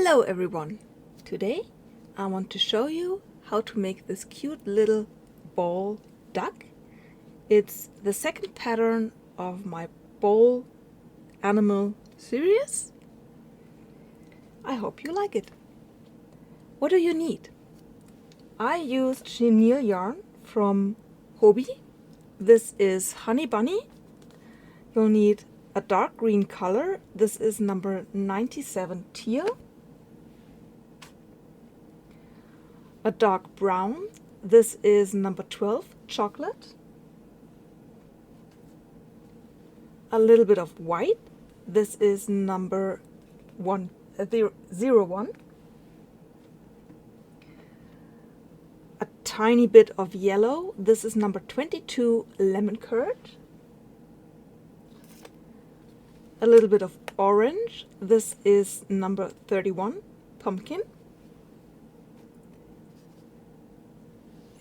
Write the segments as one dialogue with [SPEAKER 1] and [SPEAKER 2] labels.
[SPEAKER 1] Hello everyone! Today I want to show you how to make this cute little ball duck. It's the second pattern of my ball animal series. I hope you like it. What do you need? I used chenille yarn from Hobby. This is Honey Bunny. You'll need a dark green color. This is number 97 teal. A dark brown. This is number 12 chocolate. A little bit of white. This is number 01. A tiny bit of yellow. This is number 22 lemon curd. A little bit of orange. This is number 31 pumpkin.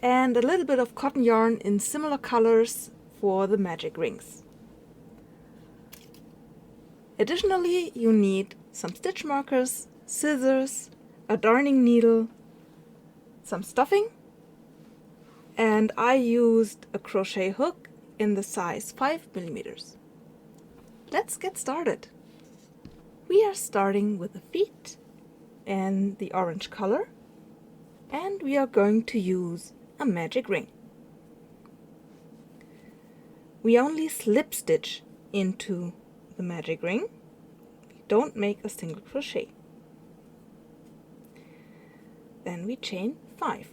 [SPEAKER 1] And a little bit of cotton yarn in similar colors for the magic rings. Additionally, you need some stitch markers, scissors, a darning needle, some stuffing, and I used a crochet hook in the size 5mm. Let's get started. We are starting with the feet and the orange color, and we are going to use a magic ring. We only slip stitch into the magic ring. We don't make a single crochet. Then we chain 5.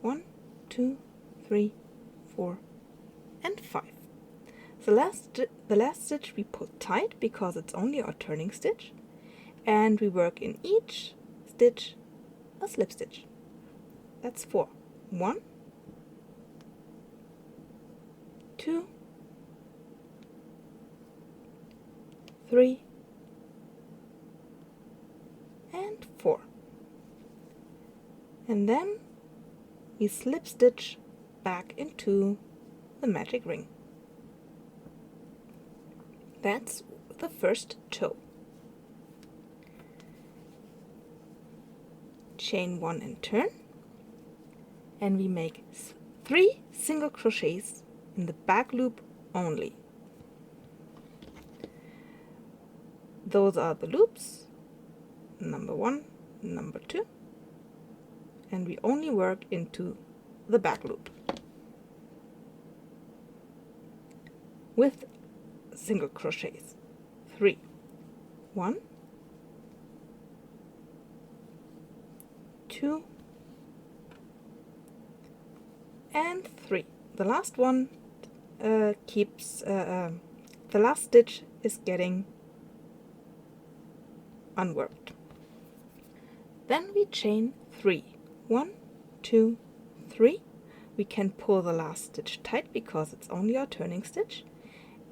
[SPEAKER 1] 1, 2, 3, 4, and 5. The last stitch we pull tight because it's only our turning stitch, and we work in each stitch a slip stitch. That's 4. 1, 2, 3, and 4. And then we slip stitch back into the magic ring. That's the first toe. Chain 1 and turn, and we make 3 single crochets in the back loop only. Those are the loops, number 1, number 2, and we only work into the back loop with single crochets. 3, 1, 2, and 3. The last one the last stitch is getting unworked. Then we chain 3. 1, 2, 3. We can pull the last stitch tight because it's only our turning stitch,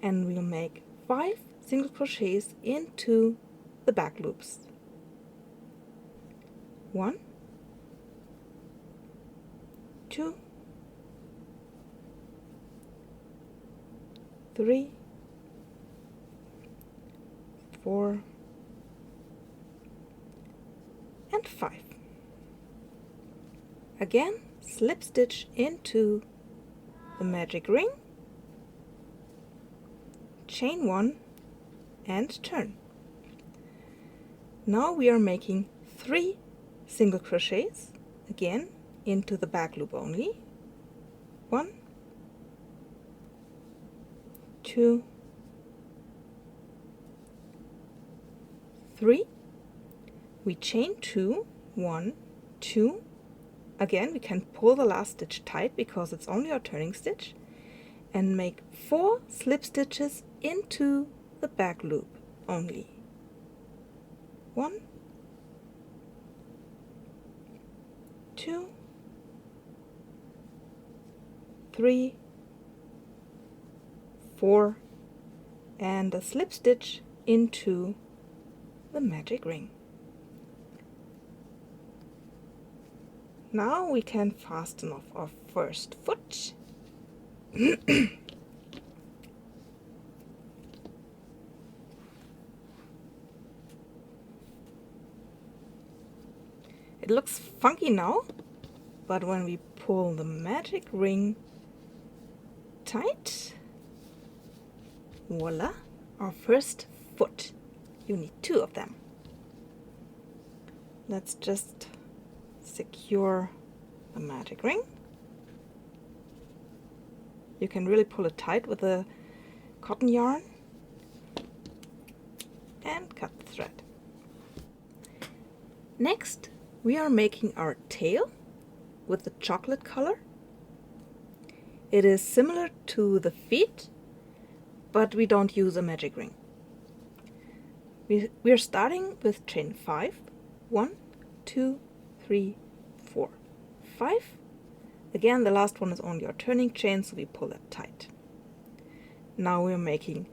[SPEAKER 1] and we'll make 5 single crochets into the back loops. 1, 2, 3, 4, and 5. Again, slip stitch into the magic ring, chain 1, and turn. Now we are making 3 single crochets, again into the back loop only. 1, 2, 3. We chain 2, 1, 2. Again, we can pull the last stitch tight because it's only our turning stitch, and make 4 slip stitches into the back loop only. 1, 2, 3, 4, and a slip stitch into the magic ring. Now we can fasten off our first foot. It looks funky now, but when we pull the magic ring tight, voila, our first foot. You need 2 of them. Let's just secure the magic ring. You can really pull it tight with a cotton yarn and cut the thread. Next, we are making our tail with the chocolate color. It is similar to the feet, but we don't use a magic ring. We are starting with chain 5. 1, 2, 3, 4, 5. Again, the last one is only our turning chain, so we pull it tight. Now we are making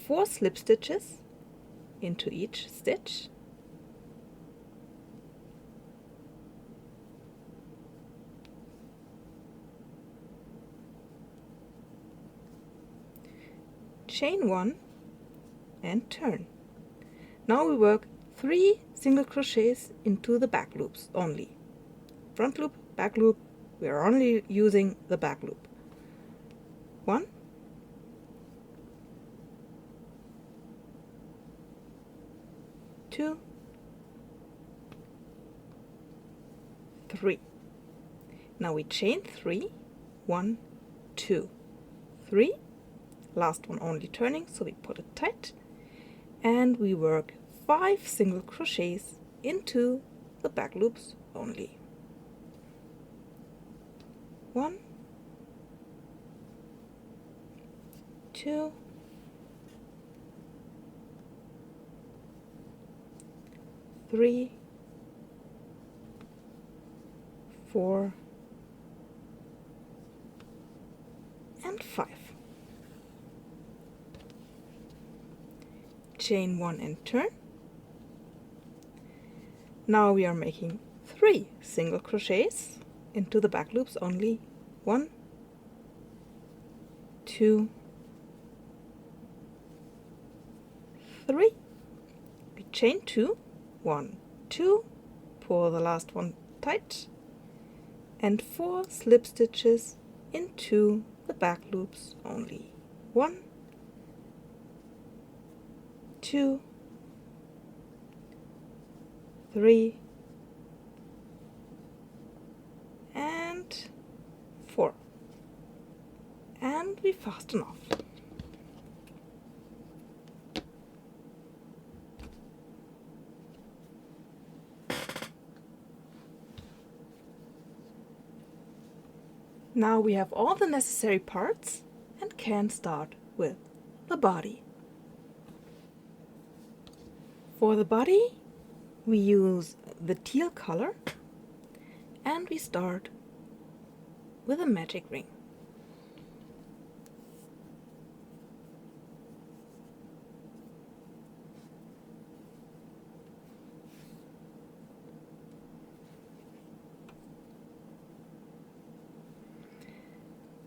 [SPEAKER 1] 4 slip stitches into each stitch. Chain 1 and turn. Now we work 3 single crochets into the back loops only. Front loop, back loop, we are only using the back loop. 1, 2, 3. Now we chain 3, 1, 2, 3. Last one only turning, so we put it tight, and we work 5 single crochets into the back loops only. 1, 2, 3, 4, and 5. Chain 1 and turn. Now we are making 3 single crochets into the back loops only. 1, 2, 3. We chain 2, 1, 2, pull the last one tight, and 4 slip stitches into the back loops only. 1, 2, 3, and 4, and we fasten off. Now we have all the necessary parts and can start with the body. For the body, we use the teal color, and we start with a magic ring.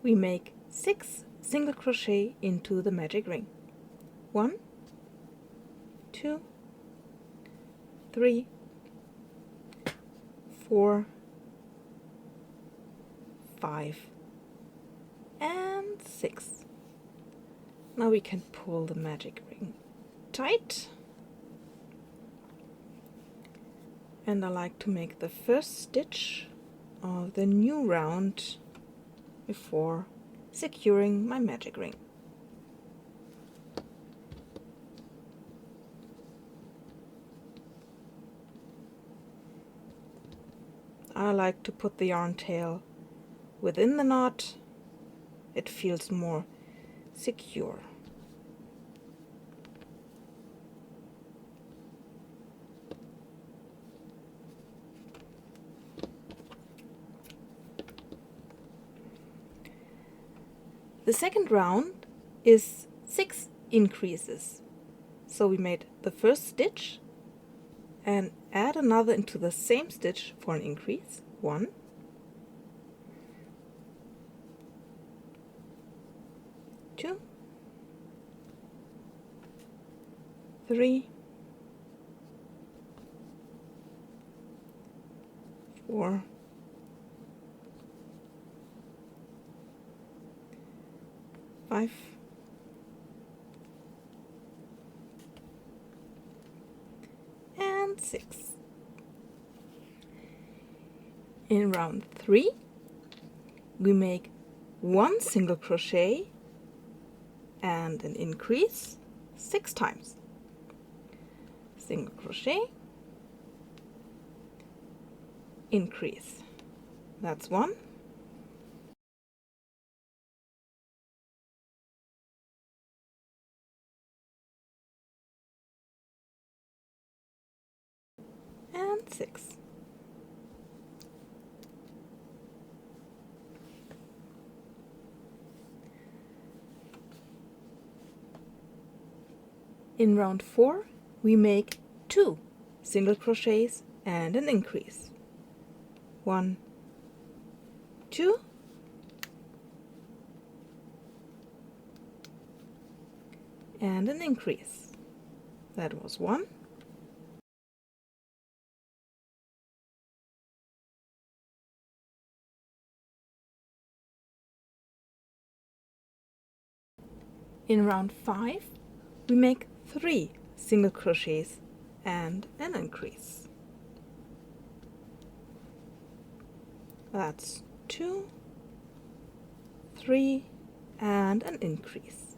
[SPEAKER 1] We make 6 single crochet into the magic ring. 1, 2, 3, 4, 5, and 6. Now we can pull the magic ring tight, and I like to make the first stitch of the new round before securing my magic ring. I like to put the yarn tail within the knot. It feels more secure. The second round is 6 increases. So we made the first stitch and add another into the same stitch for an increase. 1, 2, 3, 4, 5, and 6. In round 3, we make 1 single crochet and an increase 6 times. Single crochet, increase. That's 1. And 6. In round 4, we make 2 single crochets and an increase. 1, 2, and an increase. That was 1. In round 5, we make 3 single crochets and an increase. That's 2, 3, and an increase.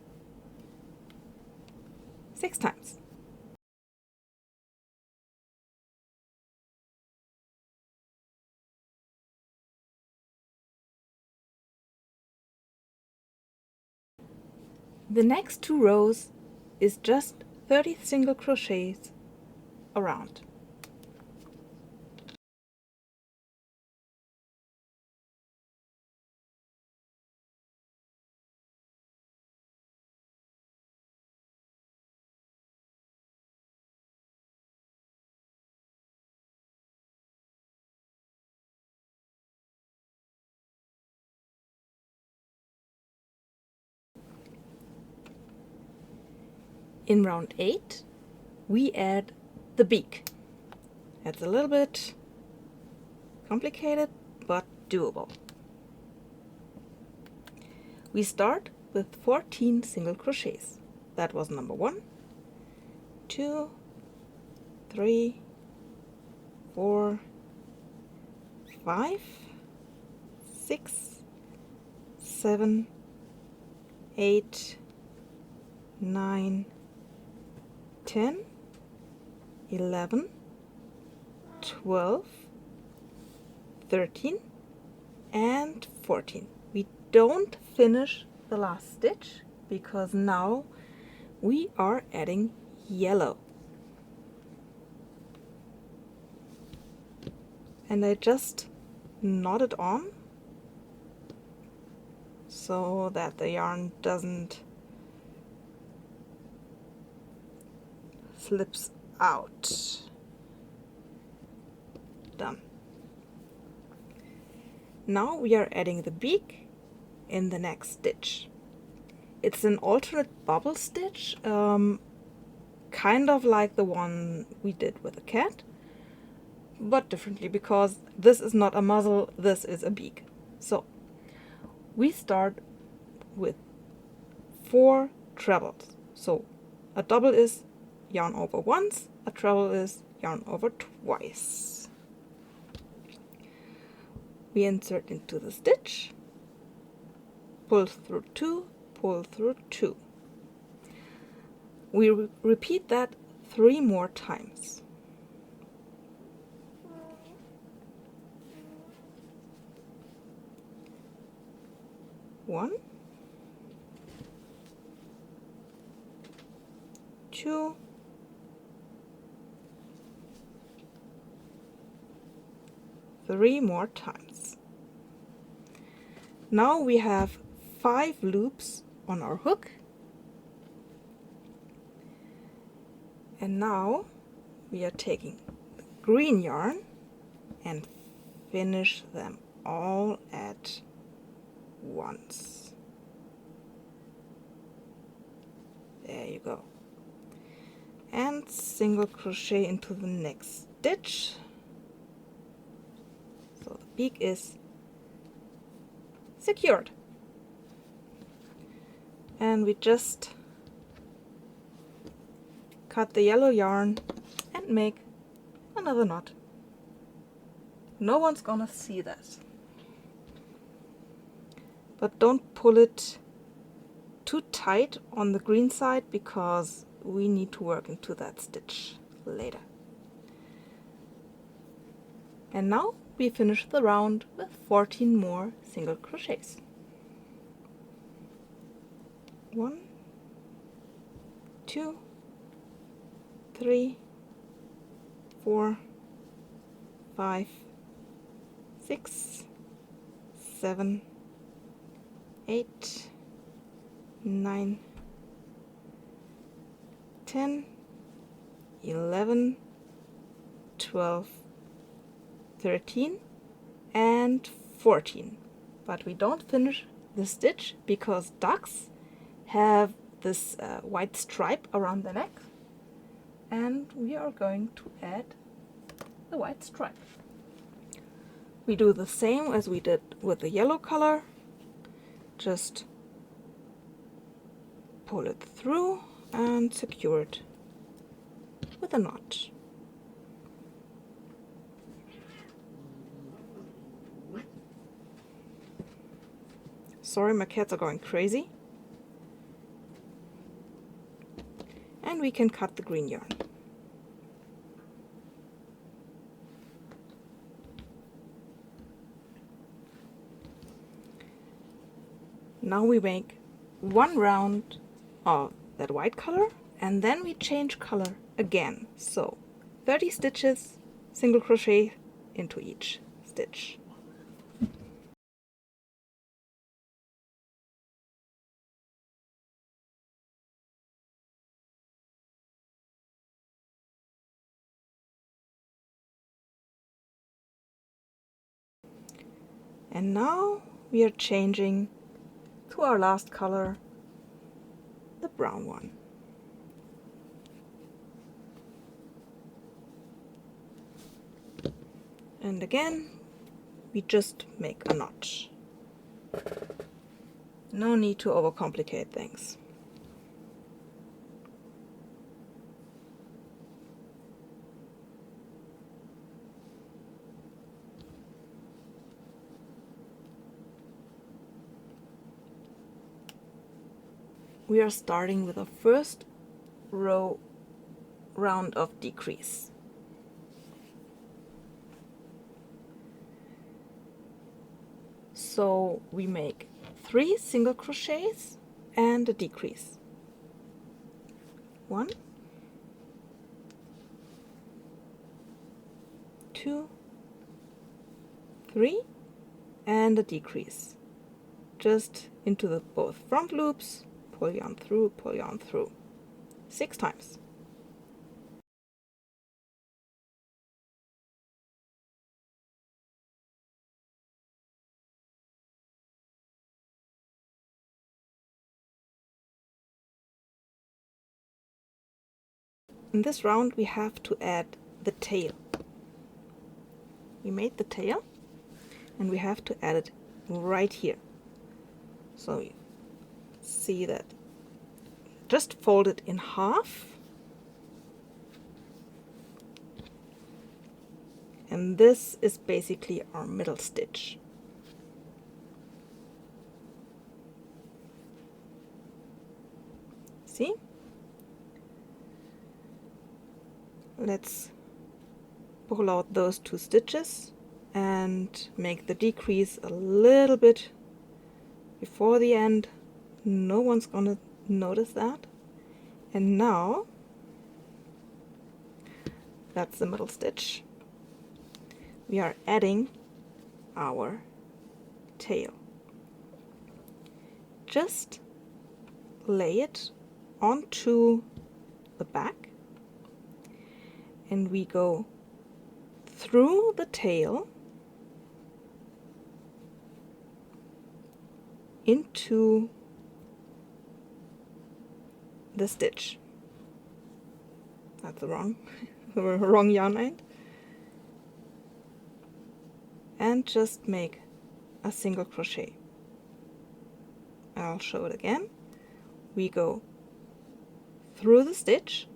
[SPEAKER 1] 6 times. The next 2 rows is just 30 single crochets around. In round 8, we add the beak. It's a little bit complicated, but doable. We start with 14 single crochets. That was number 1, 2, 3, 4, 5, 6, 7, 8, 9, 10, 11, 12, 13, and 14. We don't finish the last stitch because now we are adding yellow. And I just knot it on so that the yarn doesn't slips out. Done. Now we are adding the beak in the next stitch. It's an alternate bubble stitch, kind of like the one we did with the cat, but differently because this is not a muzzle, this is a beak. So we start with 4 trebles. So a double is yarn over once, a treble is yarn over twice. We insert into the stitch, pull through 2, pull through 2. We repeat that 3 more times. One, 2, 3 more times. Now we have 5 loops on our hook, and now we are taking the green yarn and finish them all at once. There you go. And single crochet into the next stitch. beak is secured. And we just cut the yellow yarn and make another knot. No one's gonna see that. But don't pull it too tight on the green side because we need to work into that stitch later. And now we finish the round with 14 more single crochets. 1, 2, 3, 4, 5, 6, 7, 8, 9, 10, 11, 12, 13 and 14. But we don't finish the stitch because ducks have this white stripe around the neck, and we are going to add the white stripe. We do the same as we did with the yellow color. Just pull it through and secure it with a knot. Sorry, my cats are going crazy. And we can cut the green yarn. Now we make one round of that white color and then we change color again. So 30 stitches, single crochet into each stitch. And now we are changing to our last color, the brown one. And again, we just make a knot. No need to overcomplicate things. We are starting with a first round of decrease. So we make 3 single crochets and a decrease. 1, 2, 3, and a decrease. Just into the both front loops. Pull yarn through 6 times. In this round we have to add the tail. We made the tail and we have to add it right here. So you see that. Just fold it in half and this is basically our middle stitch. See? Let's pull out those 2 stitches and make the decrease a little bit before the end. No one's gonna notice that. And now that's the middle stitch. We are adding our tail. Just lay it onto the back and we go through the tail into the stitch. That's the wrong yarn end. and just make a single crochet. I'll show it again. We go through the stitch,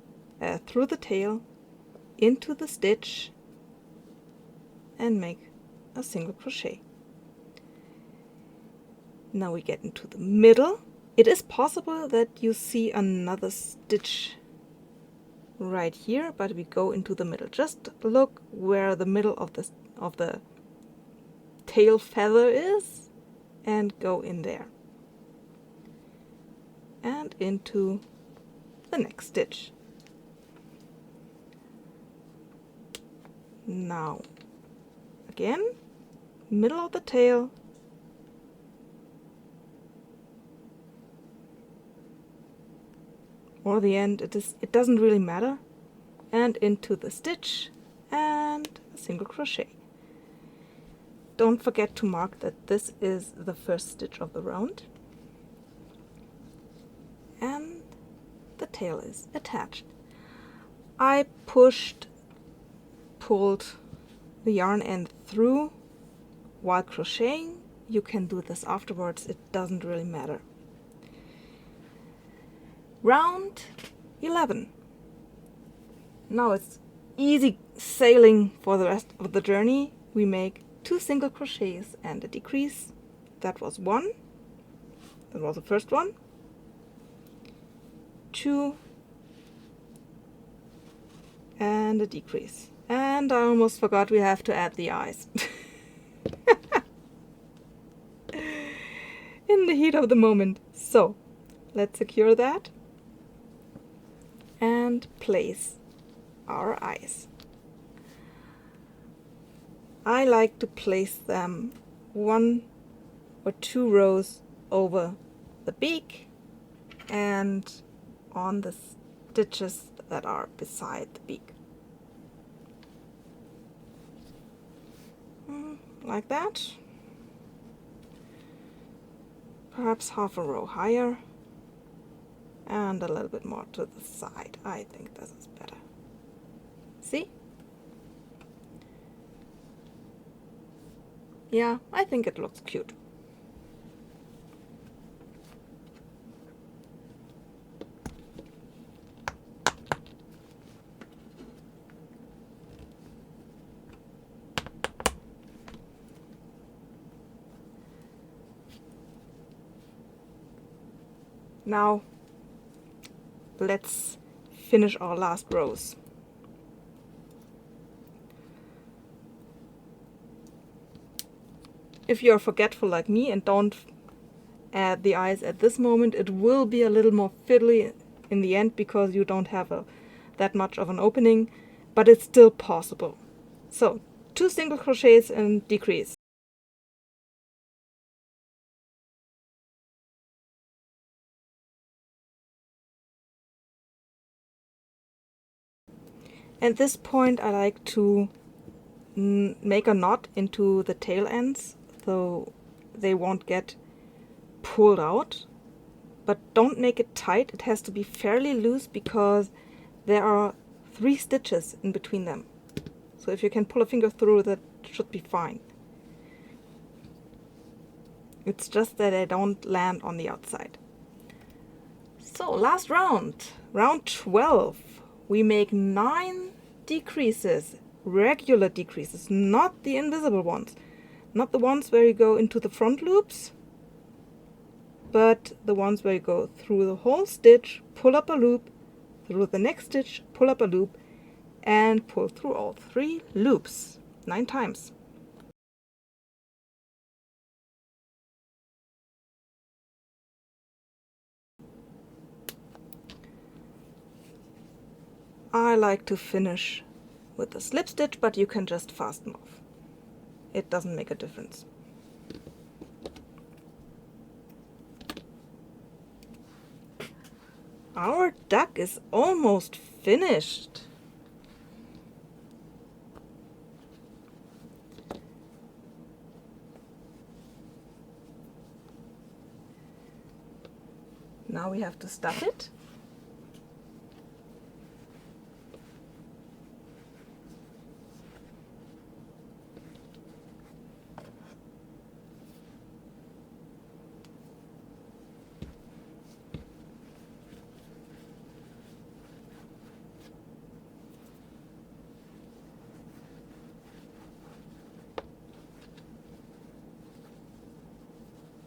[SPEAKER 1] through the tail, into the stitch, and make a single crochet. Now we get into the middle. It is possible that you see another stitch right here, but we go into the middle. Just look where the middle of the tail feather is and go in there and into the next stitch. Now again, middle of the tail, or the end, it doesn't really matter, and into the stitch and a single crochet. Don't forget to mark that this is the first stitch of the round, and the tail is attached. I pulled the yarn end through while crocheting. You can do this afterwards, it doesn't really matter. Round 11. Now it's easy sailing for the rest of the journey. We make 2 single crochets and a decrease. That was 1. That was the first one. 2 and a decrease. And I almost forgot we have to add the eyes. In the heat of the moment. So let's secure that and place our eyes. I like to place them 1 or 2 rows over the beak and on the stitches that are beside the beak. Like that. Perhaps half a row higher and a little bit more to the side. I think this is better. See? Yeah, I think it looks cute. Now let's finish our last rows. If you're forgetful like me and don't add the eyes at this moment, it will be a little more fiddly in the end because you don't have that much of an opening, but it's still possible. So 2 single crochets and decrease. At this point I like to make a knot into the tail ends so they won't get pulled out, but don't make it tight. It has to be fairly loose because there are 3 stitches in between them. So if you can pull a finger through, that should be fine. It's just that they don't land on the outside. So last round, round 12. We make 9 decreases, regular decreases, not the invisible ones, not the ones where you go into the front loops, but the ones where you go through the whole stitch, pull up a loop, through the next stitch, pull up a loop, and pull through all 3 loops 9 times. I like to finish with a slip stitch, but you can just fasten off. It doesn't make a difference. Our duck is almost finished. Now we have to stuff it.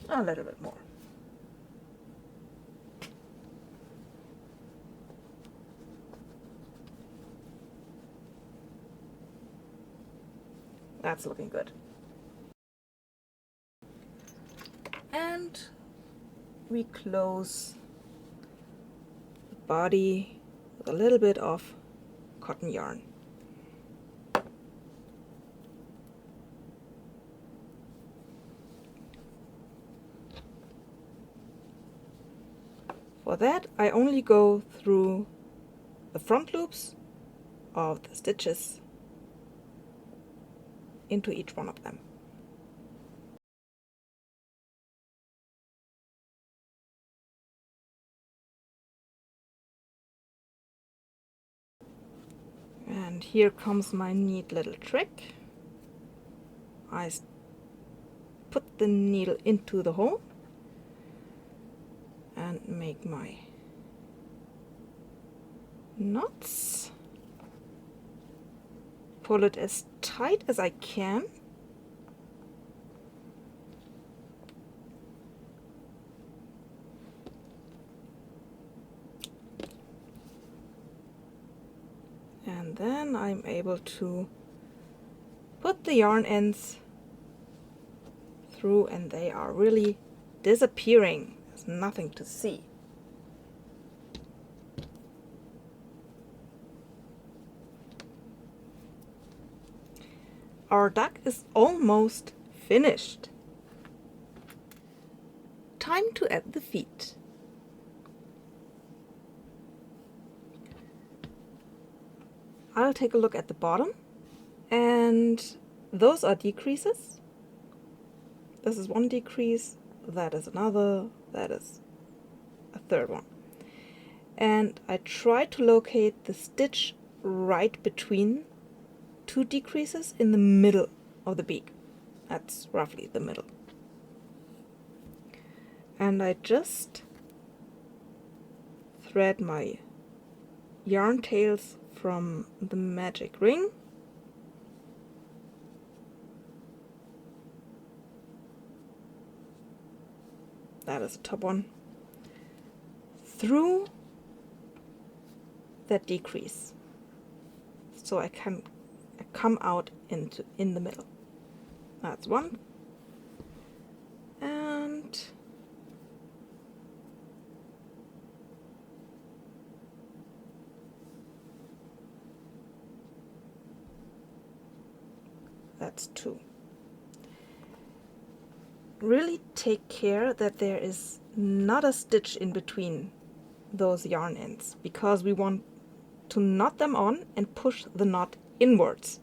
[SPEAKER 1] A little bit more. That's looking good. And we close the body with a little bit of cotton yarn. For that, I only go through the front loops of the stitches into each one of them. And here comes my neat little trick. I put the needle into the hole and make my knots. Pull it as tight as I can. And then I'm able to put the yarn ends through, and they are really disappearing. There's nothing to see. Our duck is almost finished. Time to add the feet. I'll take a look at the bottom, and those are decreases. This is one decrease, that is another, that is a third one. And I try to locate the stitch right between two decreases in the middle of the beak. That's roughly the middle. And I just thread my yarn tails from the magic ring that is the top one through that decrease, so I can come out in the middle. That's one, and that's two. Really take care that there is not a stitch in between those yarn ends, because we want to knot them on and push the knot inwards,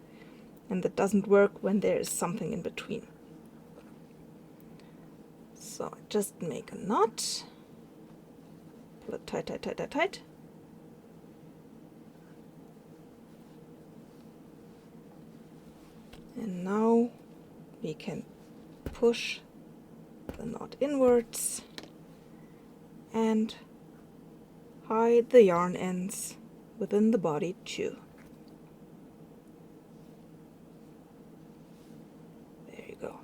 [SPEAKER 1] and that doesn't work when there is something in between. So I just make a knot, pull it tight, tight, tight, tight, tight. And now we can push the knot inwards and hide the yarn ends within the body too. There you go.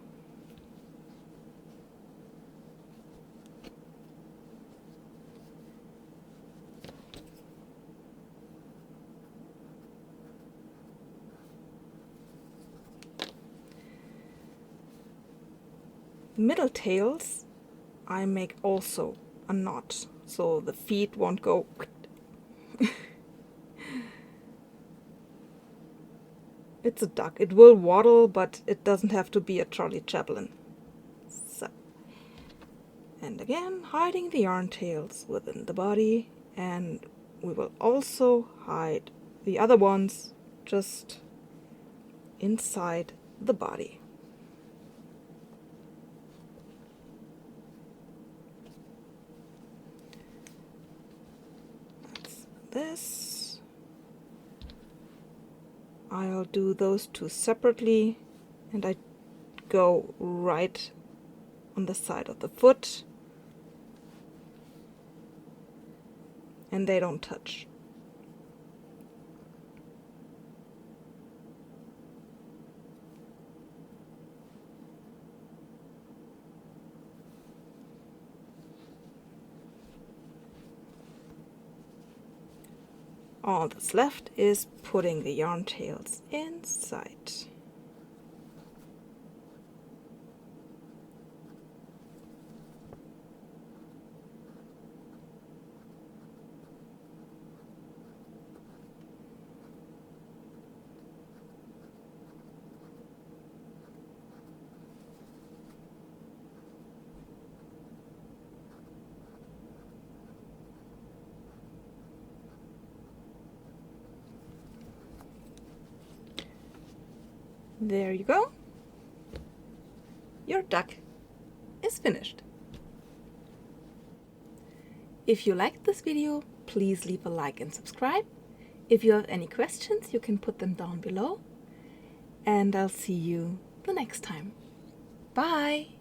[SPEAKER 1] Middle tails I make also a knot, so the feet won't go. It's a duck. It will waddle, but it doesn't have to be a Charlie Chaplin. So, and again, hiding the yarn tails within the body, and we will also hide the other ones just inside the body. That's this. I'll do those two separately, and I go right on the side of the foot, and they don't touch. All that's left is putting the yarn tails inside. There you go. Your duck is finished. If you liked this video, please leave a like and subscribe. If you have any questions, you can put them down below. And I'll see you the next time. Bye!